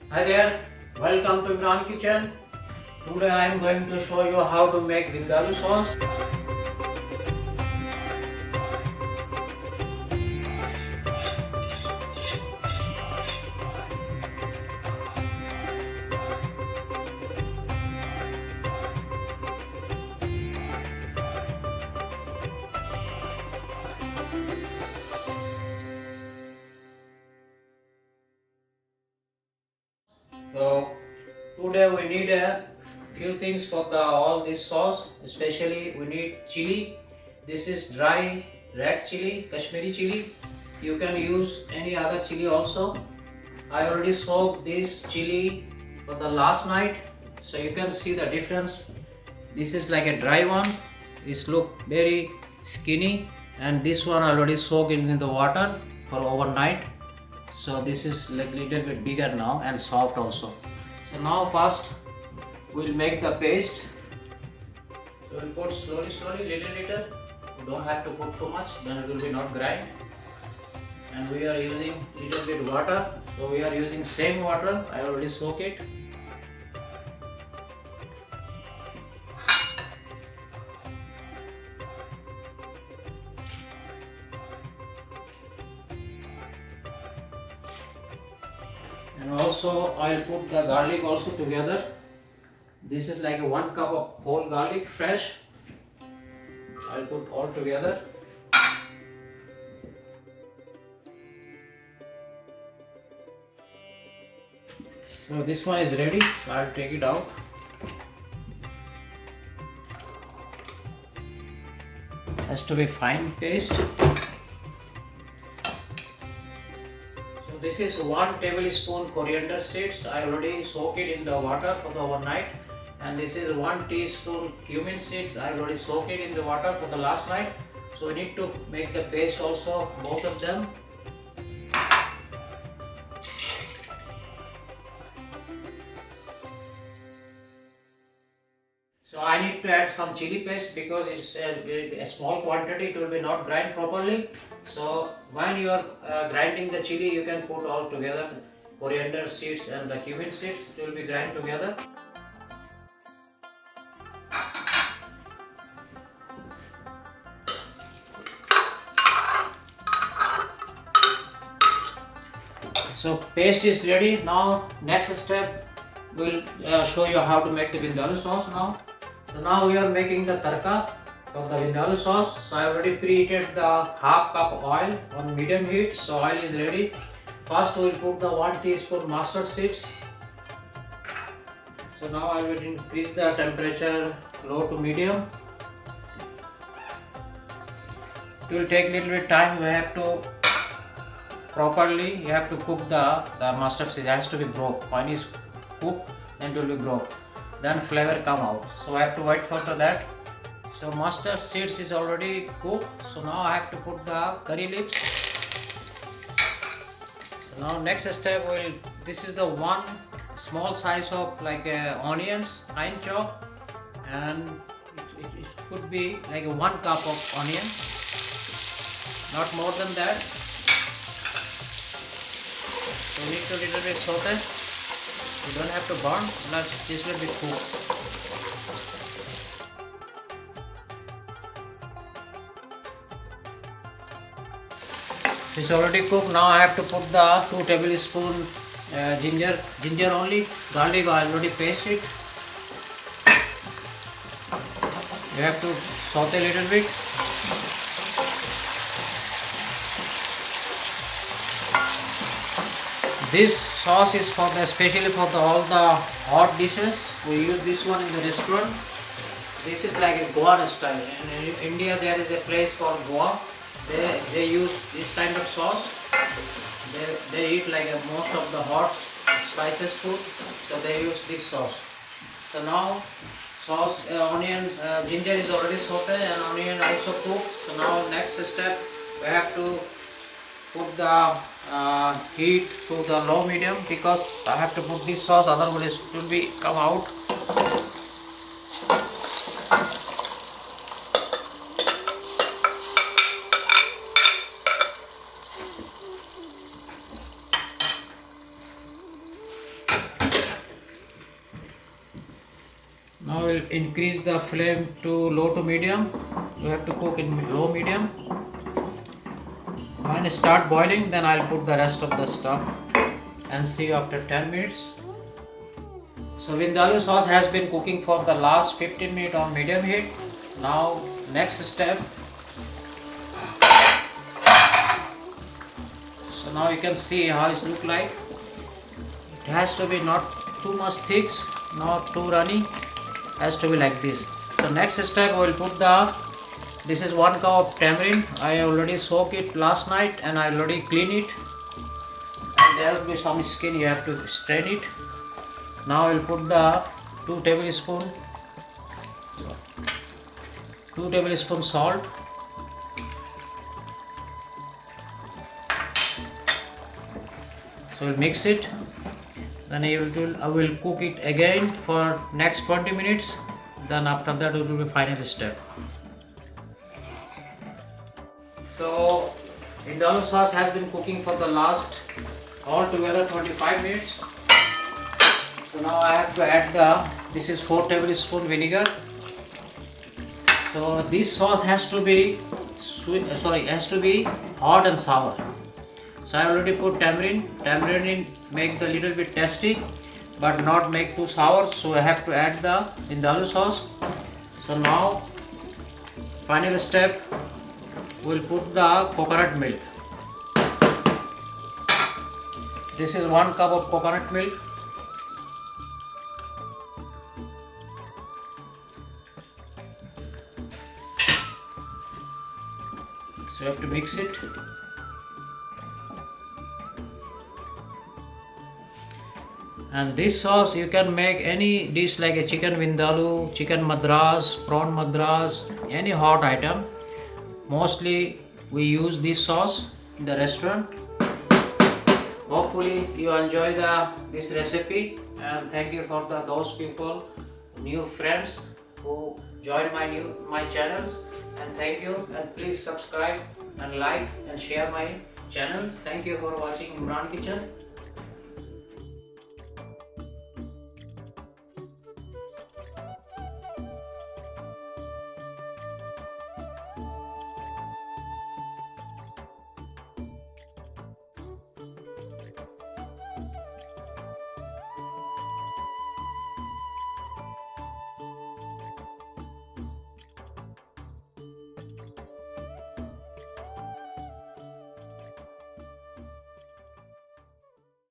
Hi there, welcome to Imran Kitchen. Today I am going to show you how to make vindaloo sauce. So today we need a few things for all this sauce. Especially we need chili. This is dry red chili, Kashmiri chili. You can use any other chili also. I already soaked this chili for the last night, so you can see the difference. This is like a dry one. This look very skinny, and this one already soaked in the water for overnight. So this is like little bit bigger now and soft also. So now first we'll make the paste. So we'll put slowly, little. You don't have to put too much, then it will be not grind. And we are using little bit water. So we are using same water. I already soak it. And also I'll put the garlic also together. This is like 1 cup of whole garlic fresh. I'll put all together. So this one is ready, so I'll take it out. Has to be fine paste. So this is 1 tablespoon coriander seeds. I already soak it in the water for the overnight. And this is 1 teaspoon cumin seeds. I already soak it in the water for the last night. So we need to make the paste also, both of them. So I need to add some chili paste because it's a small quantity, it will be not grind properly. So when you are grinding the chili, you can put all together, coriander seeds and the cumin seeds, it will be grind together. So paste is ready. Now next step, we'll show you how to make the vindaloo sauce now. So now we are making the tarka for the vindaloo sauce. So I already preheated the half cup oil on medium heat. So oil is ready. First we will put the 1 teaspoon mustard seeds. So now I will increase the temperature low to medium. It will take little bit time. We have to properly, you have to cook the mustard seeds. It has to be broke. When is cooked, then it will be broke. Then flavor come out. So I have to wait for that. So mustard seeds is already cooked. So now I have to put the curry leaves. So now next step will, this is the 1 small size of like onions, fine chop, and it could be like 1 cup of onion, not more than that. So we need to little bit saute. You don't have to burn, but this will be cooked. It's already cooked. Now I have to put the 2 tablespoon ginger only. Garlic I already paste it. You have to saute a little bit. This sauce is for especially for all the hot dishes. We use this one in the restaurant. This is like a Goan style. In India there is a place called Goa. They use this kind of sauce. They eat like most of the hot spices food. So they use this sauce. So now sauce, ginger is already sauteed and onion also cooked. So now next step we have to put the heat to the low medium because I have to put this sauce, otherwise it will be come out. Now we'll increase the flame to low to medium. We have to cook in low medium. When it start boiling, then I'll put the rest of the stuff and see you after 10 minutes. So vindaloo sauce has been cooking for the last 15 minutes on medium heat. Now next step. So now you can see how it looks like. It has to be not too much thick, not too runny. It has to be like this. So next step, I will put this is 1 cup of tamarind. I already soaked it last night and I already clean it. And there will be some skin, you have to strain it. Now I will put the 2 tablespoons salt. So we'll mix it. Then I will cook it again for next 20 minutes. Then after that it will be final step. So vindaloo sauce has been cooking for the last altogether 25 minutes. So now I have to add this is 4 tablespoons vinegar. So this sauce has to be hot and sour. So I already put tamarind. Tamarind make the little bit tasty, but not make too sour. So I have to add the vindaloo sauce. So now final step, we'll put the coconut milk. This is 1 cup of coconut milk. So you have to mix it. And this sauce you can make any dish like a chicken vindaloo, chicken madras, prawn madras, any hot item. Mostly we use this sauce in the restaurant. Hopefully you enjoy this recipe, and thank you for those people, new friends who join my channels, and thank you, and please subscribe and like and share my channel. Thank you for watching Imran Kitchen.